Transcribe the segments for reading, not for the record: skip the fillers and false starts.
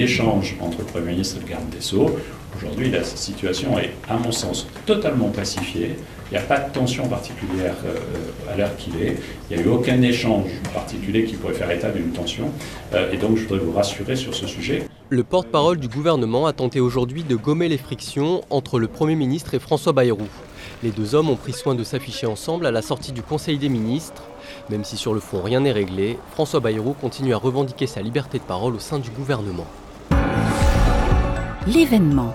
échange entre le Premier ministre et le garde des Sceaux. Aujourd'hui, la situation est, à mon sens, totalement pacifiée. Il n'y a pas de tension particulière à l'heure qu'il est. Il n'y a eu aucun échange particulier qui pourrait faire état d'une tension. Et donc, je voudrais vous rassurer sur ce sujet. Le porte-parole du gouvernement a tenté aujourd'hui de gommer les frictions entre le Premier ministre et François Bayrou. Les deux hommes ont pris soin de s'afficher ensemble à la sortie du Conseil des ministres. Même si sur le fond rien n'est réglé, François Bayrou continue à revendiquer sa liberté de parole au sein du gouvernement. L'événement.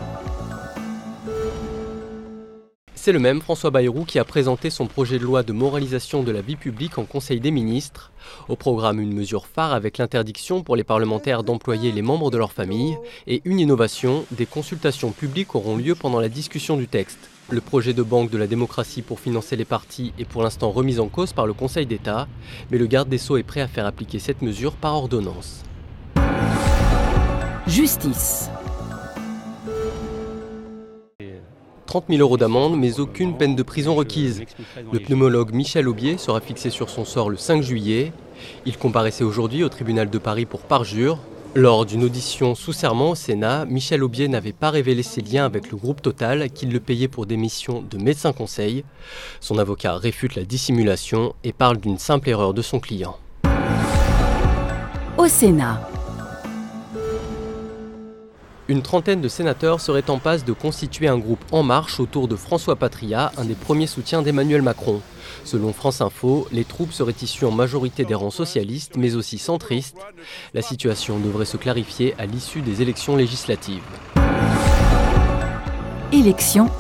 C'est le même François Bayrou qui a présenté son projet de loi de moralisation de la vie publique en Conseil des ministres. Au programme, une mesure phare avec l'interdiction pour les parlementaires d'employer les membres de leur famille et une innovation, des consultations publiques auront lieu pendant la discussion du texte. Le projet de banque de la démocratie pour financer les partis est pour l'instant remis en cause par le Conseil d'État, mais le garde des Sceaux est prêt à faire appliquer cette mesure par ordonnance. Justice. 30 000 € d'amende, mais aucune peine de prison requise. Le pneumologue Michel Aubier sera fixé sur son sort le 5 juillet. Il comparaissait aujourd'hui au tribunal de Paris pour parjure. Lors d'une audition sous serment au Sénat, Michel Aubier n'avait pas révélé ses liens avec le groupe Total, qui le payait pour des missions de médecin conseil. Son avocat réfute la dissimulation et parle d'une simple erreur de son client. Au Sénat. Une trentaine de sénateurs seraient en passe de constituer un groupe En Marche autour de François Patria, un des premiers soutiens d'Emmanuel Macron. Selon France Info, les troupes seraient issues en majorité des rangs socialistes, mais aussi centristes. La situation devrait se clarifier à l'issue des élections législatives. Élections.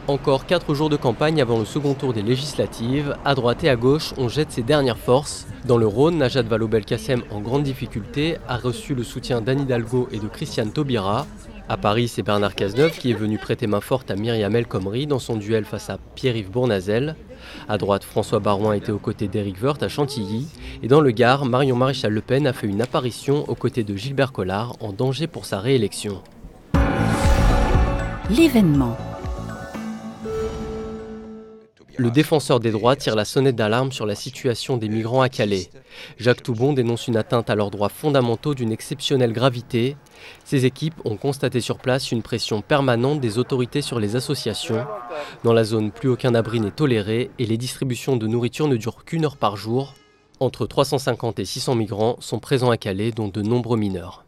Encore 4 jours de campagne avant le second tour des législatives. À droite et à gauche, on jette ses dernières forces. Dans le Rhône, Najat Vallaud-Belkacem, en grande difficulté, a reçu le soutien d'Anne Hidalgo et de Christiane Taubira. À Paris, c'est Bernard Cazeneuve qui est venu prêter main forte à Myriam El Khomri dans son duel face à Pierre-Yves Bournazel. À droite, François Baroin était aux côtés d'Éric Woerth à Chantilly. Et dans le Gard, Marion Maréchal Le Pen a fait une apparition aux côtés de Gilbert Collard, en danger pour sa réélection. L'événement. Le défenseur des droits tire la sonnette d'alarme sur la situation des migrants à Calais. Jacques Toubon dénonce une atteinte à leurs droits fondamentaux d'une exceptionnelle gravité. Ses équipes ont constaté sur place une pression permanente des autorités sur les associations. Dans la zone, plus aucun abri n'est toléré et les distributions de nourriture ne durent qu'1 heure par jour. Entre 350 et 600 migrants sont présents à Calais, dont de nombreux mineurs.